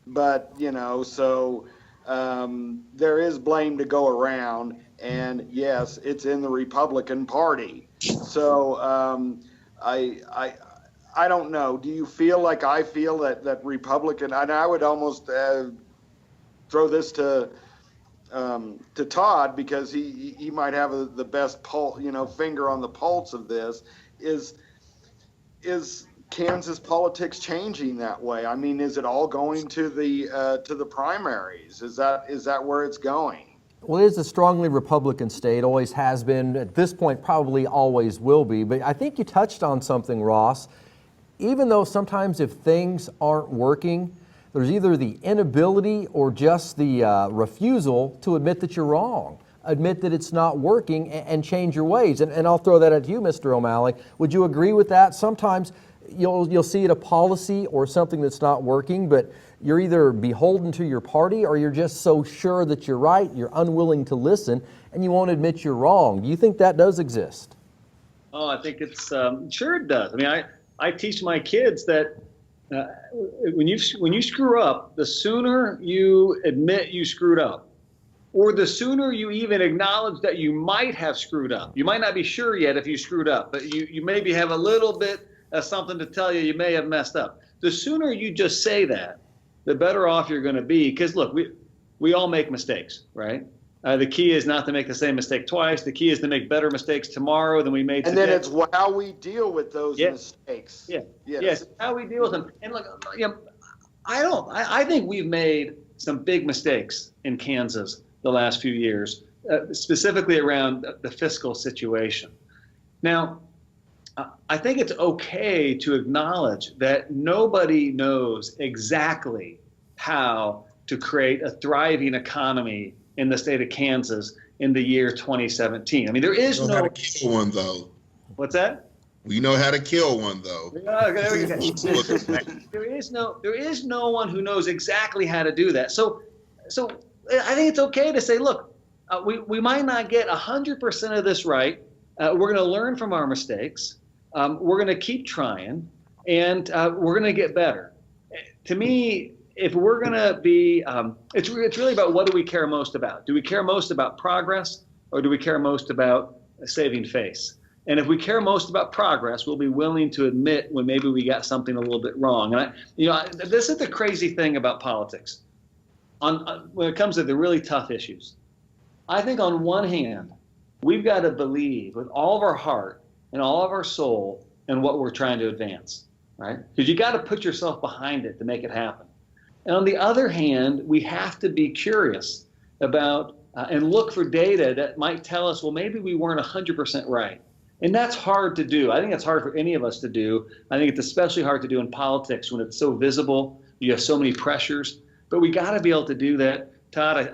But, you know, so there is blame to go around. And yes, it's in the Republican Party. So I don't know. Do you feel like I feel that Republican? And I would almost throw this to Todd, because he might have the best finger on the pulse of this. Is Kansas politics changing that way? I mean, is it all going to the primaries? Is that where it's going? Well, it is a strongly Republican state, always has been. At this point, probably always will be. But I think you touched on something, Ross. Even though sometimes if things aren't working, there's either the inability or just the refusal to admit that you're wrong. admit that it's not working and change your ways. And I'll throw that at you, Mr. O'Malley. Would you agree with that? Sometimes you'll see it a policy or something that's not working, but you're either beholden to your party or you're just so sure that you're right, you're unwilling to listen, and you won't admit you're wrong. Do you think that does exist? Oh, I think it's sure it does. I mean, I teach my kids that when you screw up, the sooner you admit you screwed up, or the sooner you even acknowledge that you might have screwed up. You might not be sure yet if you screwed up, but you maybe have a little bit of something to tell you may have messed up. The sooner you just say that, the better off you're going to be. Because look, we all make mistakes, right? The key is not to make the same mistake twice. The key is to make better mistakes tomorrow than we made today. And then it's how we deal with those mistakes. Yeah. Yes. Yes. How we deal with them. And look, I think we've made some big mistakes in Kansas the last few years, specifically around the fiscal situation. Now, I think it's okay to acknowledge that nobody knows exactly how to create a thriving economy in the state of Kansas in the year 2017. I mean, there is no. How to kill one, though. What's that? We know how to kill one, though. There is no one who knows exactly how to do that. So I think it's okay to say, look, we might not get 100% of this right. We're going to learn from our mistakes. We're going to keep trying, and we're going to get better. To me, if we're going to be, it's really about what do we care most about? Do we care most about progress, or do we care most about saving face? And if we care most about progress, we'll be willing to admit when maybe we got something a little bit wrong. And this is the crazy thing about politics. When it comes to the really tough issues, I think on one hand, we've got to believe with all of our heart and all of our soul in what we're trying to advance, right? Because you got to put yourself behind it to make it happen. And on the other hand, we have to be curious about and look for data that might tell us, well, maybe we weren't 100% right. And that's hard to do. I think it's hard for any of us to do. I think it's especially hard to do in politics when it's so visible. You have so many pressures. But we got to be able to do that. Todd,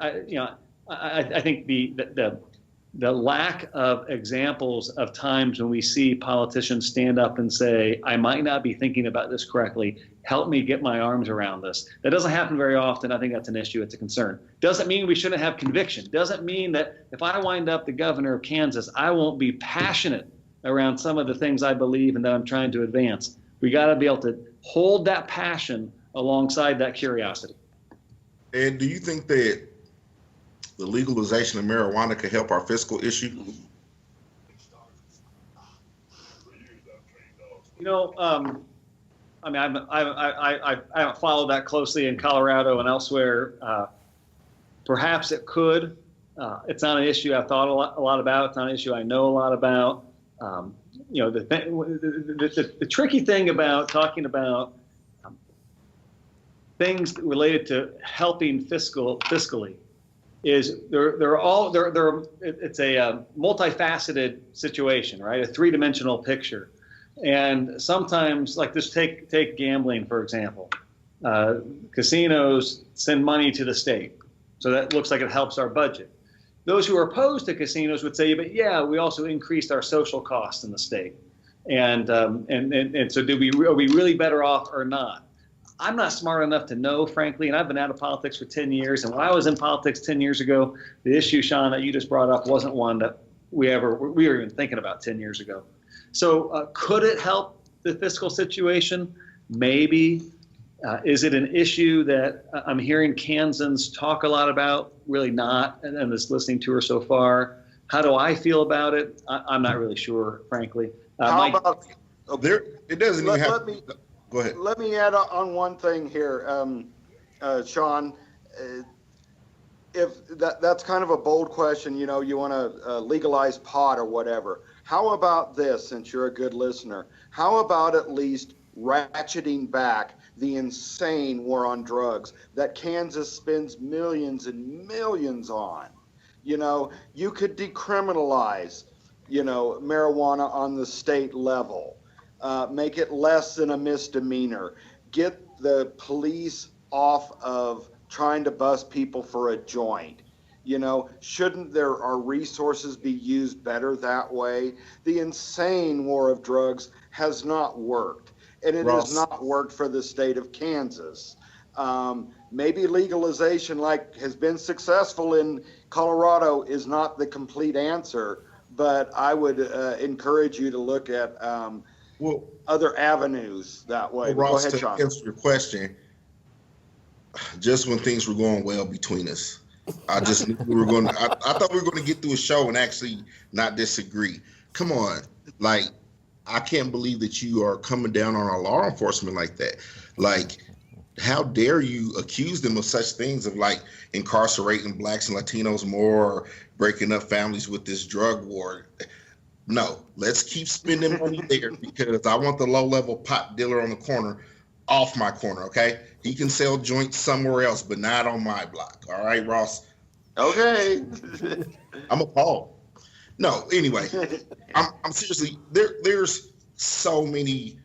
I think the lack of examples of times when we see politicians stand up and say, I might not be thinking about this correctly, help me get my arms around this. That doesn't happen very often. I think that's an issue. It's a concern. Doesn't mean we shouldn't have conviction. Doesn't mean that if I wind up the governor of Kansas, I won't be passionate around some of the things I believe and that I'm trying to advance. We got to be able to hold that passion alongside that curiosity. And do you think that the legalization of marijuana could help our fiscal issue? I mean, I haven't followed that closely in Colorado and elsewhere. Perhaps it could. It's not an issue I've thought a lot about. It's not an issue I know a lot about. The tricky thing about talking about things related to helping fiscally is it's a multifaceted situation, right? A three-dimensional picture. And sometimes, like this, take gambling, for example. Casinos send money to the state. So that looks like it helps our budget. Those who are opposed to casinos would say, but yeah, we also increased our social costs in the state. And so are we really better off or not? I'm not smart enough to know, frankly, and I've been out of politics for 10 years. And when I was in politics 10 years ago, the issue, Sean, that you just brought up wasn't one that we were even thinking about 10 years ago. So could it help the fiscal situation? Maybe. Is it an issue that I'm hearing Kansans talk a lot about? Really not, and this listening to her so far. How do I feel about it? I'm not really sure, frankly. How about it doesn't even have. Go ahead. Let me add on one thing here, Sean. If that's kind of a bold question, you want to legalize pot or whatever. How about this, since you're a good listener? How about at least ratcheting back the insane war on drugs that Kansas spends millions and millions on? You could decriminalize, marijuana on the state level, make it less than a misdemeanor, get the police off of trying to bust people for a joint. You know, shouldn't our resources be used better that way? The insane war of drugs has not worked, and it has Ross. not worked for the state of Kansas. Maybe legalization, like has been successful in Colorado, is not the complete answer, but I would encourage you to look at Well, other avenues that way. But Ross, go ahead, to Sean. answer your question, just when things were going well between us, I just knew we were going to, I thought we were going to get through a show and actually not disagree. Come on. Like, I can't believe that you are coming down on our law enforcement like that. Like, how dare you accuse them of such things of like incarcerating blacks and Latinos more, or breaking up families with this drug war? No, let's keep spending money there, because I want the low-level pot dealer on the corner off my corner, okay? He can sell joints somewhere else, but not on my block, all right, Ross? Okay. I'm appalled. No, anyway, I'm seriously, there's so many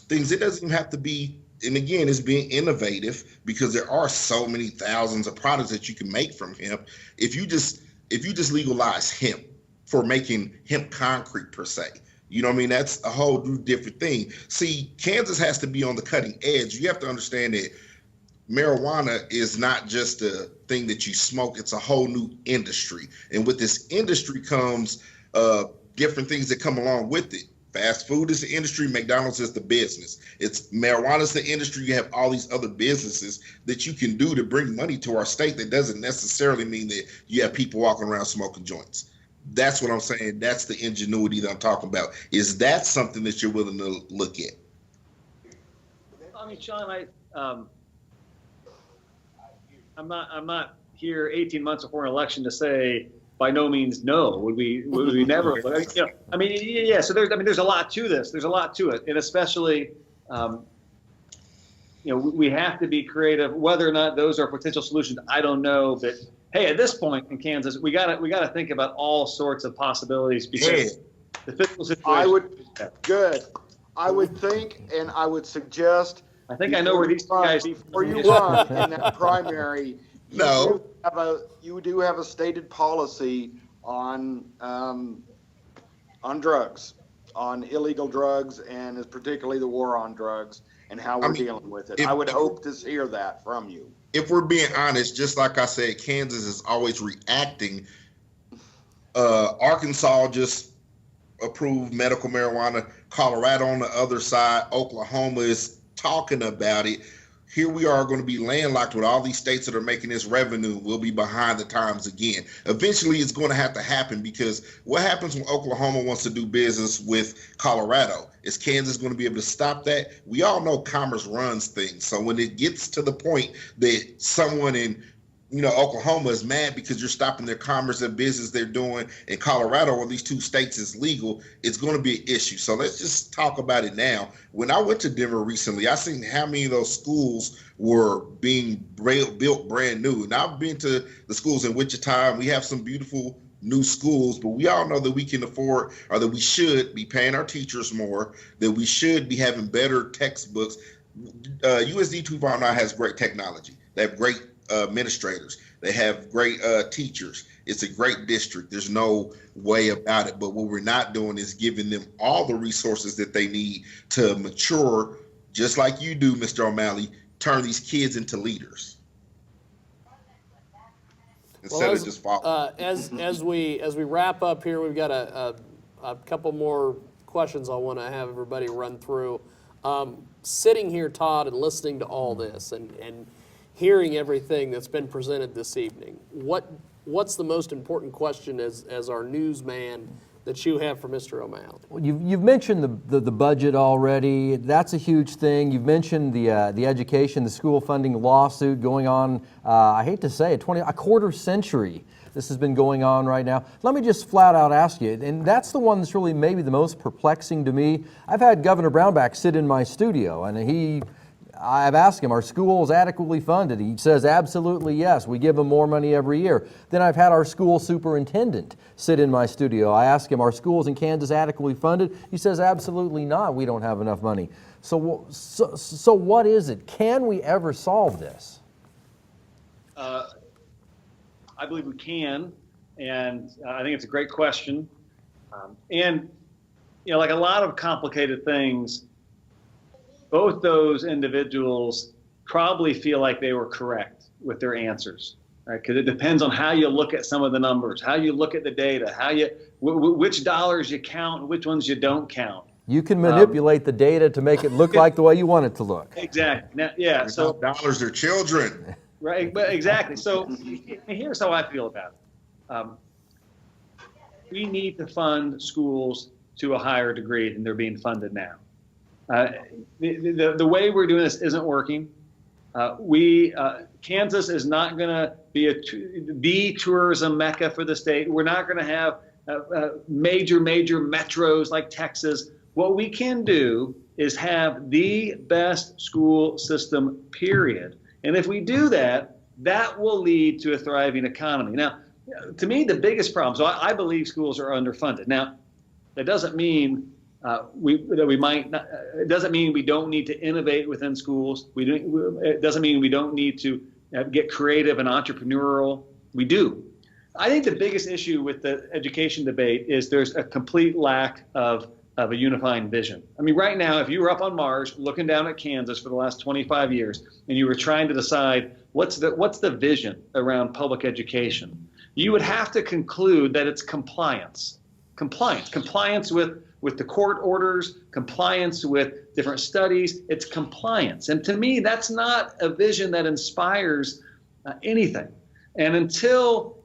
things. It doesn't even have to be, and again, it's being innovative, because there are so many thousands of products that you can make from hemp. If you just legalize hemp for making hemp concrete per se, you know what I mean? That's a whole new different thing. See, Kansas has to be on the cutting edge. You have to understand that marijuana is not just a thing that you smoke. It's a whole new industry. And with this industry comes different things that come along with it. Fast food is the industry. McDonald's is the business. It's marijuana's the industry. You have all these other businesses that you can do to bring money to our state. That doesn't necessarily mean that you have people walking around smoking joints. That's what I'm saying. That's the ingenuity that I'm talking about. Is that something that you're willing to look at? I mean, Sean, I'm not here 18 months before an election to say by no means no. Would we never? But, you know, I mean, yeah. So there's a lot to this. There's a lot to it, and especially, we have to be creative. Whether or not those are potential solutions, I don't know. But hey, at this point in Kansas, we gotta think about all sorts of possibilities, because the fiscal situation. I would think, and I would suggest. I think I know where these guys. Before you run in that primary, No. you do have a stated policy on drugs, on illegal drugs, and particularly the war on drugs and how we're dealing with it. I would hope to hear that from you. If we're being honest, just like I said, Kansas is always reacting. Arkansas just approved medical marijuana. Colorado on the other side. Oklahoma is talking about it. Here we are going to be landlocked with all these states that are making this revenue. We'll be behind the times again. Eventually, it's going to have to happen, because what happens when Oklahoma wants to do business with Colorado? Is Kansas going to be able to stop that? We all know commerce runs things. So when it gets to the point that someone in Oklahoma is mad because you're stopping their commerce and business they're doing in Colorado, or these two states is legal, it's going to be an issue. So let's just talk about it now. When I went to Denver recently, I seen how many of those schools were being built brand new. And I've been to the schools in Wichita. We have some beautiful new schools, but we all know that we can afford, or that we should be paying our teachers more, that we should be having better textbooks. USD 2.9 has great technology. They have great administrators. They have great teachers. It's a great district. There's no way about it. But what we're not doing is giving them all the resources that they need to mature, just like you do, Mr. O'Malley, turn these kids into leaders. Instead of just following. As we wrap up here, we've got a couple more questions I want to have everybody run through. Sitting here, Todd, and listening to all this, and hearing everything that's been presented this evening, what's the most important question as our newsman that you have for Mr. O'Malley? Well, you've mentioned the budget already. That's a huge thing. You've mentioned the education, the school funding lawsuit going on. I hate to say it, a quarter century. This has been going on right now. Let me just flat out ask you, and that's the one that's really maybe the most perplexing to me. I've had Governor Brownback sit in my studio, and I've asked him, are schools adequately funded? He says, absolutely yes. We give them more money every year. Then I've had our school superintendent sit in my studio. I asked him, are schools in Kansas adequately funded? He says, absolutely not. We don't have enough money. So what is it? Can we ever solve this? I believe we can, and I think it's a great question. And like a lot of complicated things, both those individuals probably feel like they were correct with their answers, right? Because it depends on how you look at some of the numbers, how you look at the data, how you which dollars you count and which ones you don't count. You can manipulate the data to make it look like the way you want it to look. Exactly. Now, yeah. So dollars are children. Right. But exactly. So here's how I feel about it. We need to fund schools to a higher degree than they're being funded now. The way we're doing this isn't working. Kansas is not going to be the tourism mecca for the state. We're not going to have major metros like Texas. What we can do is have the best school system, period. And if we do that, that will lead to a thriving economy. Now, to me, the biggest problem, so I believe schools are underfunded. Now, that doesn't mean it doesn't mean we don't need to innovate within schools. It doesn't mean we don't need to get creative and entrepreneurial. We do. I think the biggest issue with the education debate is there's a complete lack of a unifying vision. I mean, right now, if you were up on Mars looking down at Kansas for the last 25 years and you were trying to decide what's the vision around public education, you would have to conclude that it's compliance with the court orders, compliance with different studies. It's compliance. And to me, that's not a vision that inspires anything. And until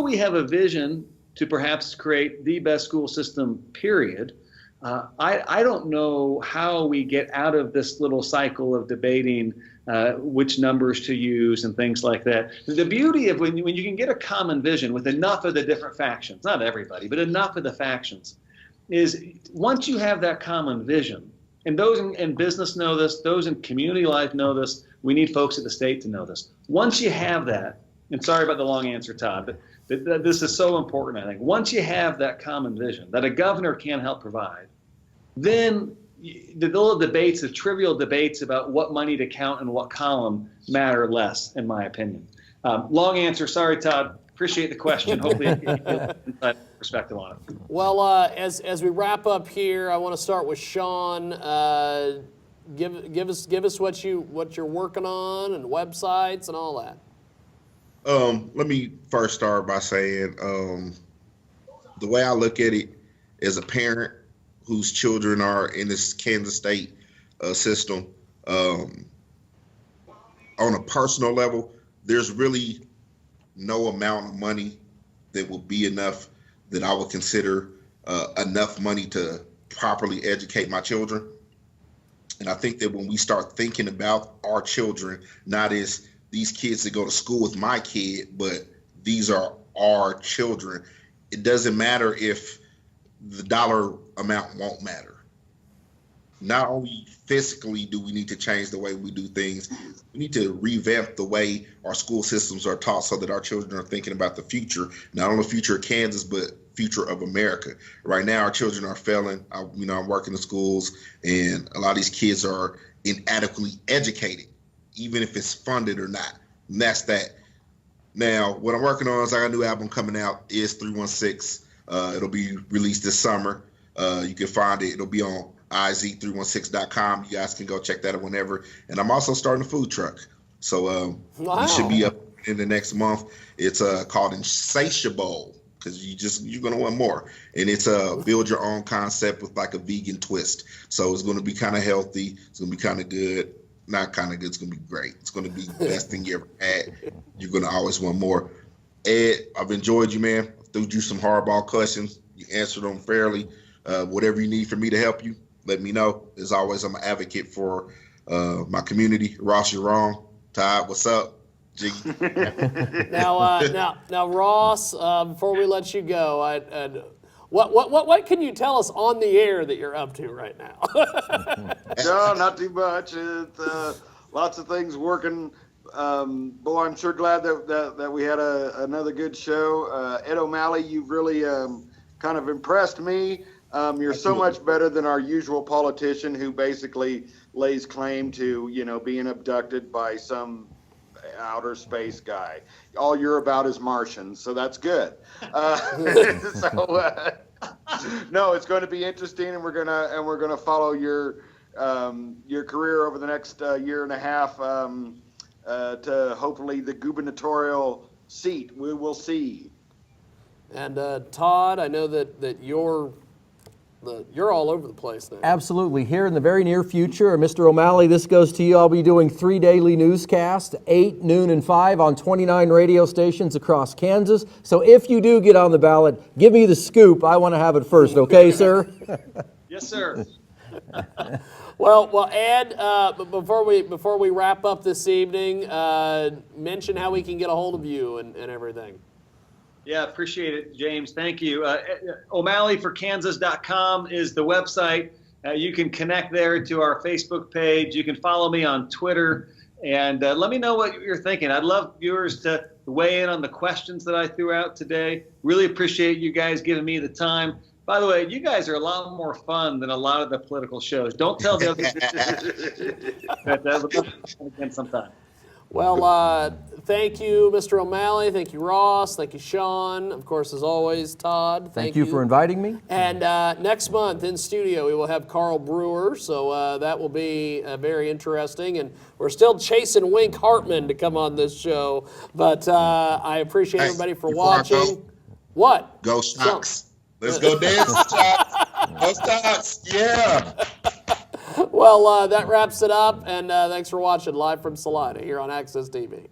we have a vision to perhaps create the best school system, period, I don't know how we get out of this little cycle of debating which numbers to use and things like that. The beauty of when you can get a common vision with enough of the different factions, not everybody, but enough of the factions, is once you have that common vision, and those in business know this, those in community life know this, we need folks at the state to know this. Once you have that, and sorry about the long answer, Todd, but this is so important, I think. Once you have that common vision that a governor can help provide, then the little debates, the trivial debates about what money to count and what column matter less, in my opinion. Long answer. Sorry, Todd. Appreciate the question. Hopefully it gives you insight perspective on it. Well, as we wrap up here, I want to start with Sean. Give us what you're working on and websites and all that. Let me first start by saying the way I look at it as a parent whose children are in this Kansas State system, on a personal level, there's really no amount of money that will be enough that I would consider enough money to properly educate my children. And I think that when we start thinking about our children, not as these kids that go to school with my kid, but these are our children, it doesn't matter if the dollar amount won't matter. Not only physically do we need to change the way we do things, we need to revamp the way our school systems are taught so that our children are thinking about the future, not only the future of Kansas, but future of America. Right now, our children are failing. I'm working in schools, and a lot of these kids are inadequately educated, even if it's funded or not. And that's that. Now, what I'm working on is I got a new album coming out, Is 316. It'll be released this summer. You can find it. It'll be on iz316.com. You guys can go check that out whenever. And I'm also starting a food truck. So Wow. it should be up in the next month. It's called Insatiable, because you're going to want more. And it's a build your own concept with like a vegan twist. So it's going to be kind of healthy. It's going to be kind of good. Not kind of good. It's going to be great. It's going to be the best thing you ever had. You're going to always want more. Ed, I've enjoyed you, man. I threw you some hardball questions. You answered them fairly. Whatever you need for me to help you, let me know. As always, I'm an advocate for my community. Ross, you're wrong. Todd, what's up? Jiggy. Now, Ross, before we let you go, what can you tell us on the air that you're up to right now? No, not too much. Lots of things working. Boy, I'm sure glad that we had another good show. Ed O'Malley, you've really kind of impressed me. You're so much better than our usual politician who basically lays claim to, being abducted by some outer space guy. All you're about is Martians, so that's good. No, it's going to be interesting, and we're gonna follow your career over the next year and a half to hopefully the gubernatorial seat. We will see. And Todd, I know that you're all over the place now. Absolutely. Here in the very near future, Mr. O'Malley, this goes to you. I'll be doing 3 daily newscasts, 8, noon, and 5 on 29 radio stations across Kansas. So if you do get on the ballot, give me the scoop. I want to have it first, okay, sir? Yes, sir. Well, Ed, before we wrap up this evening, mention how we can get a hold of you and everything. Yeah, appreciate it, James. Thank you. O'MalleyforKansas.com is the website. You can connect there to our Facebook page. You can follow me on Twitter. And let me know what you're thinking. I'd love viewers to weigh in on the questions that I threw out today. Really appreciate you guys giving me the time. By the way, you guys are a lot more fun than a lot of the political shows. Don't tell the others that again sometime. Well, thank you, Mr. O'Malley. Thank you, Ross. Thank you, Sean. Of course, as always, Todd. Thank you for inviting me. And next month in studio, we will have Carl Brewer. So that will be very interesting. And we're still chasing Wink Hartman to come on this show. But I appreciate everybody for watching. What? Go Sox. Let's go dance, Sox. Go Sox. Yeah. Well, that wraps it up, and thanks for watching live from Salina here on Access TV.